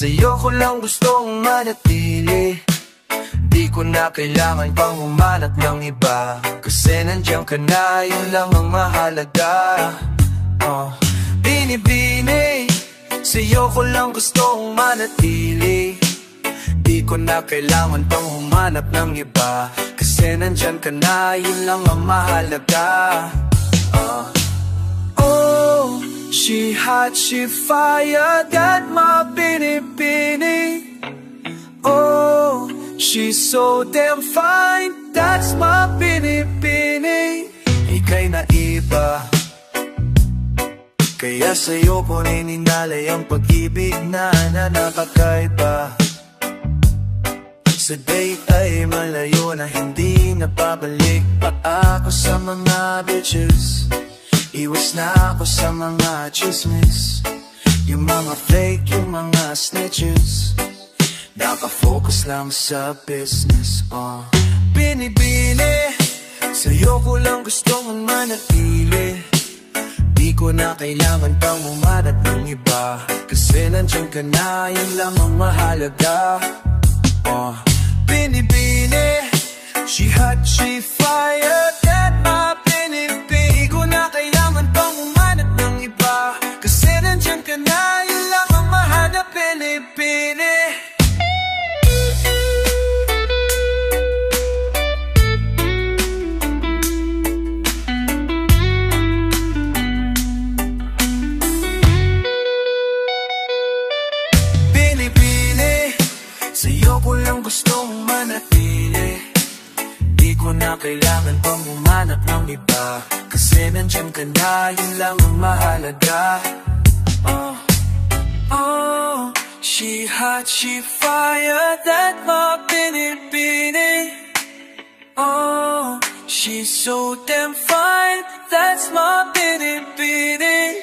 Sa'yo ko lang gustong manatili. Di ko na kailangan pang humanap ng iba, kasi nandiyan ka na, yun lang ang mahalaga. Binibini, sa'yo ko lang gustong manatili. Di ko na kailangan pang humanap ng iba, kasi nandyan ka na, yun lang ang mahalaga. Oh, she hot, she fire, got my pinipini. Oh, she's so damn fine, that's my pinipini. Ika'y naiba, kaya sa'yo ko nininalay ang pag-ibig na nakakaiba. Sa date ay malayo na hindi napabalik pa ako sa mga bitches. Iwas na ako sa mga chismis, yung mga fake, yung mga snitches. Nakafocus lang sa business. Binibini, sa'yo ko lang gustong manatili. Di ko na kailangan pang umanap ng iba, kasi nandiyan ka na, yun lang ang mahalaga. Binibini, she hot, she fire, that my pinipini. Di ko na kailangan pang umanap ng iba, kasi nandiyan ka na, yun lang ang mahalaga. Pinipini. Sa'yo ko lang gustong manatili. Di ko na kailangan pang humanap ng iba, kasi nandiyan ka na, yun lang ang mahalaga. She hot, she fire, that my pinipini. She's so damn fine, that's my pinipini.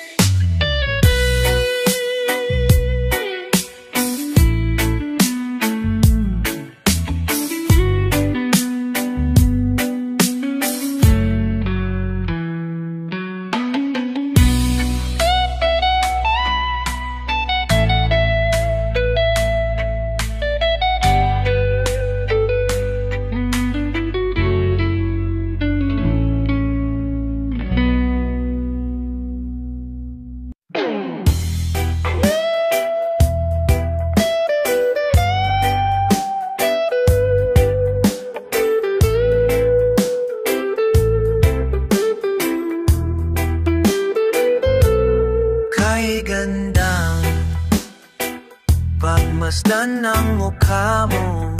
Pagmasdan ng mukha mo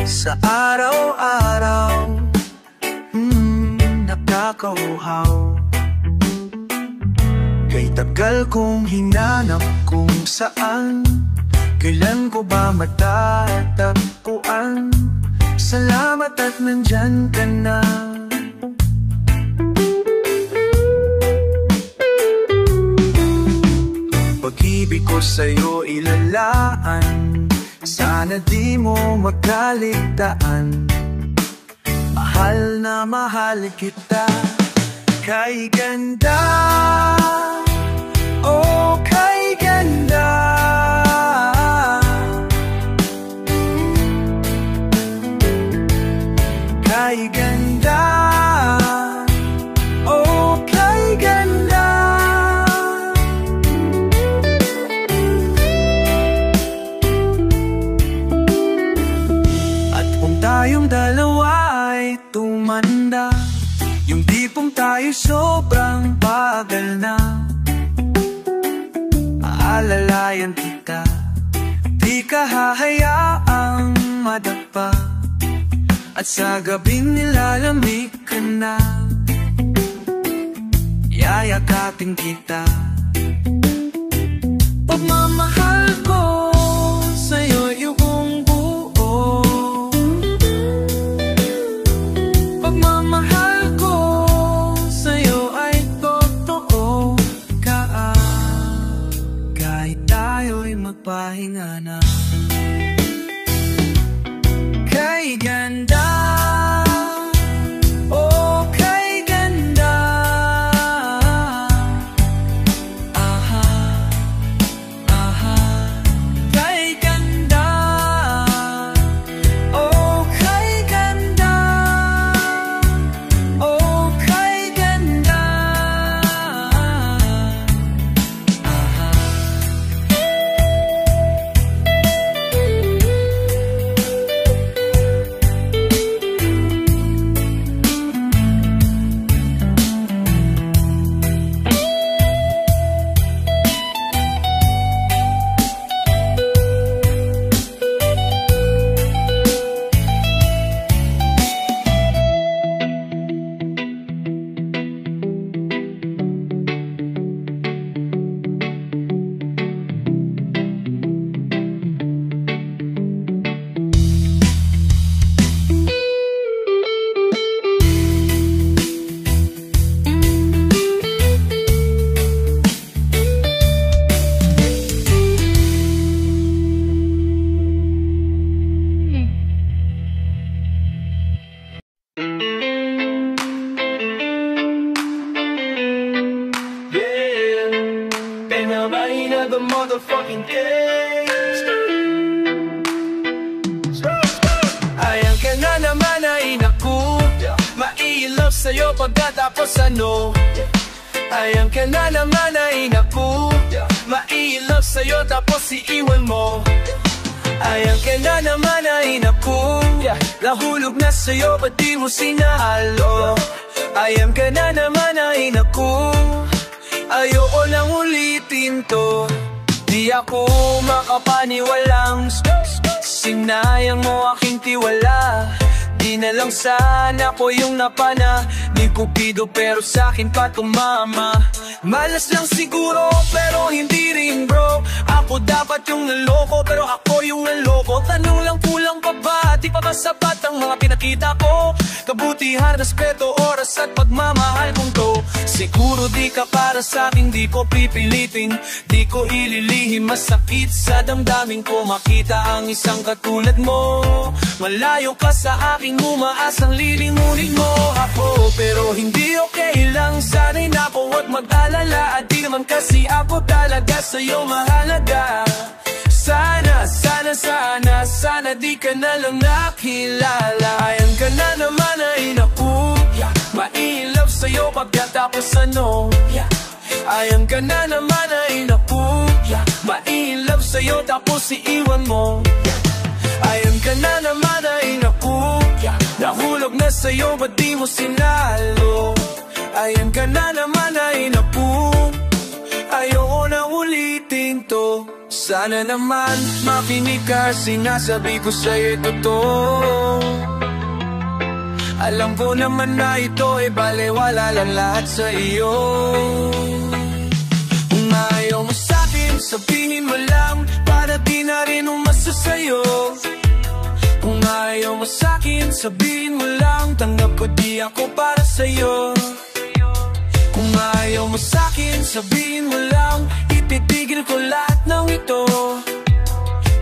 sa araw-araw, nakakauhaw. Kay tagal kong hinanap kung saan, kailan ko ba matatagpuan. Salamat at nandyan ka na. Pag-ibig ko sa'yo ilalaan, sana di mo magkaligtaan. Mahal na mahal kita, kay ganda, oh kay ganda. Kay ganda, oh kay ganda. Tayong dalawa ay tumanda, yung tipong tayo sobrang bagal na. Aalalayan kita, di ka hahayaang madapa, at sa gabing nilalamig ka na, yayakapin kita. Pagmamahal ko sa'yo yung buo, pagmamahal ko sa'yo ay totoo. Kahit tayo'y magpahinga na. Kay ganda, oh kay ganda. Aha, aha. motherfucking days. Ayan ka na naman ay naku, mai-love sa'yo pagkatapos ano. Ayan ka na naman ay naku, mai-love sa'yo tapos iiwan mo. Ayan ka na naman ay naku, nahulog na sa'yo ba't di mo sinalo. Ayan ka na naman ay naku, ayoko nang ulitin to. Di ako makapaniwalang sinayang mo aking tiwala. Di na lang sana ko yung napana ni Cupido pero sa'kin pa tumama. Malas lang siguro pero hindi rin bro. Ako dapat yung naloko pero ako yung naloko. Tanong lang kulang pa ba? Di pa ba sapat ang mga pinakita ko? Kabutihan, respeto, oras at pagmamahal kong to. Siguro di ka para sa'kin, di ko pipilitin, di ko ililihim. Masakit sa damdamin ko makita ang isang katulad mo. Malayo ka sa aking umaas ang lilingunin mo ako. Pero hindi okay lang, sana'y nako huwag mag-alala. At di naman kasi ako talaga sa'yo mahalaga. Sana di ka na lang nakilala. Ayan ka na naman ay naku, mai-love sa'yo pagkatapos ano. Ayan ka na naman ay naku, mai-love sa'yo tapos iiwan mo. Ayan ka na naman ay naku, nahulog na sa'yo ba't di mo sinalo. Ayan ka na naman ay naku, ayoko na ulitin to. Sana naman makinig ka, sinasabi ko sa'yo totoo. Alam ko naman na ito ay balewala lang lahat sa iyo. Kung ayaw mo sa'kin, sabihin mo lang para di na rin umasa sa'yo. Kung ayaw mo sa'kin, sabihin mo lang tanggap ko di ako para sa'yo. Kung ayaw mo sa'kin, sabihin mo lang ipitigil ko lahat ng ito.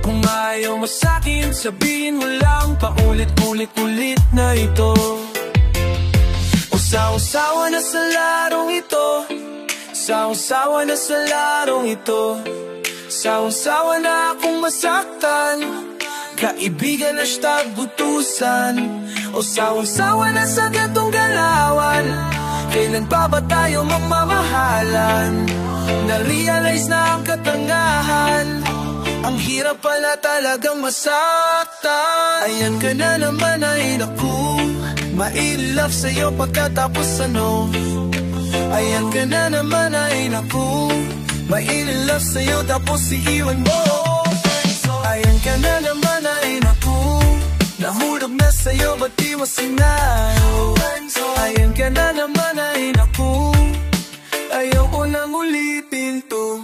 Kung ayaw mo sa'kin, sabihin mo lang paulit-ulit-ulit na ito. Usaw-sawa na sa larong ito, saw-sawa na sa larong ito. Saw-sawa na akong masaktan, kaibigan na siyang butusan. O sawa-sawa na sa gantong galawan, kailan pa ba tayo magmamahalan? Na-realize na ang katangahan, ang hirap pala talagang masaktan. Ayan ka na naman ay naku, mai-love sa'yo pagkatapos ano. Ayan ka na naman ay naku, mai-love sa'yo tapos iiwan mo. Ayan ka na naman ay naku, nahulog na sa'yo ba't di mo sinalo. Ayan ka na naman ay naku, ayoko nang ulitin to.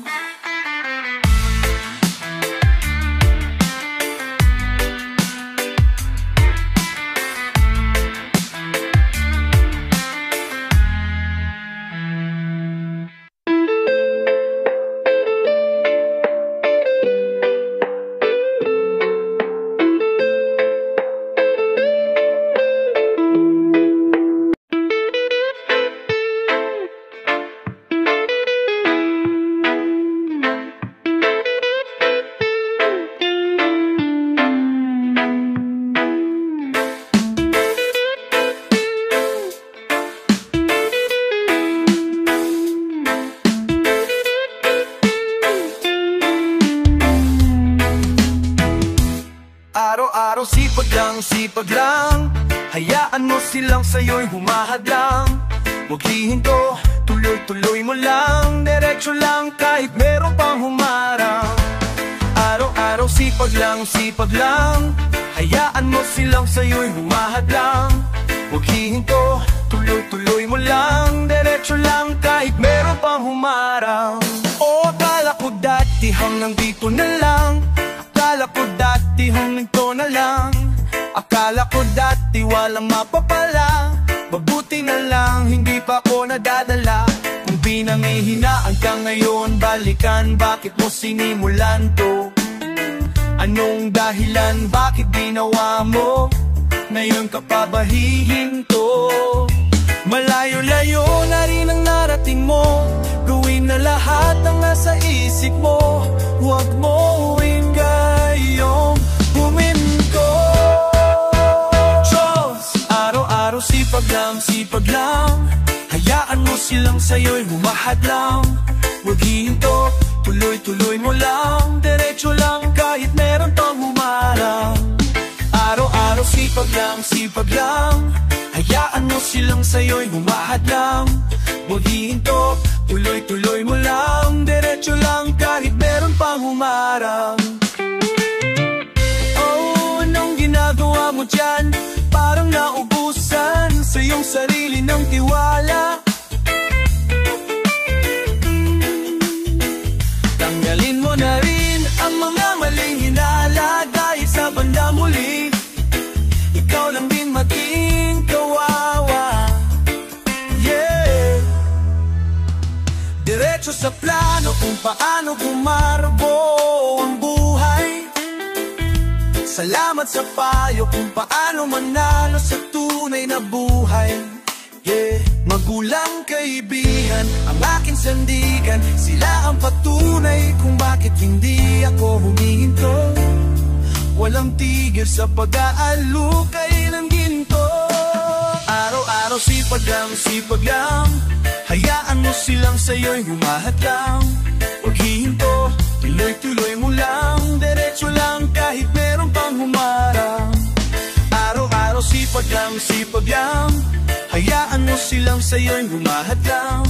Araw-araw sipag lang, hayaan mo silang sa'yo'y humahadlang. Huwag hihinto, tuloy-tuloy mo lang, diretso lang kahit meron pang humarang. Araw-araw sipag lang, hayaan mo silang sa'yo'y humahadlang. Huwag hihinto, tuloy-tuloy mo lang, diretso lang kahit meron pang humarang. O akala ko dati hanggang dito na lang, akala ko dati hanggang to na lang, akala ko dati walang mapapala. Mabuti na lang hindi pa ako nadadala. Kung pinanghihinaan ka ngayon, balikan, bakit mo sinimulan to? Anong dahilan, bakit ginawa mo? Ngayon ka pa ba hihinto? Malayo-layo na rin ang narating mo, gawin na lahat ng nasa isip mo, huwag mo ingayong huminto. Diyos, araw-araw sipag lang, hayaan mo silang sa'yo'y humahad lang. Huwag hihinto, tuloy-tuloy mo lang, diretso lang kahit meron pang humarang. Araw-araw sipag lang, hayaan mo silang sa'yo'y humahad lang. Huwag hihinto, tuloy-tuloy mo lang, diretso lang kahit meron pang humarang. Oh, anong ginagawa mo dyan? Parang naubusan sa iyong sarili ng tiwala. Tanggalin mo na rin ang mga maling hinala, dahil sa bandang huli ikaw lang din maging kawawa. Yeah. Diretso sa plano kung paano gumarbo ang buhay. Salamat sa payo kung paano manalo sa tunay na buhay. Yeah. Magulang, kaibigan, ang aking sandigan, sila ang patunay kung bakit hindi ako humihinto. Walang tigil sa pag-aalukay ng ginto. Araw-araw sipag lang, hayaan mo silang sa'yo'y humahad lang. Huwag hihinto, tuloy-tuloy mo lang, diretso lang kahit meron pang humarang. Araw-araw sipag lang, hayaan mo silang sa'yo'y humahad lang.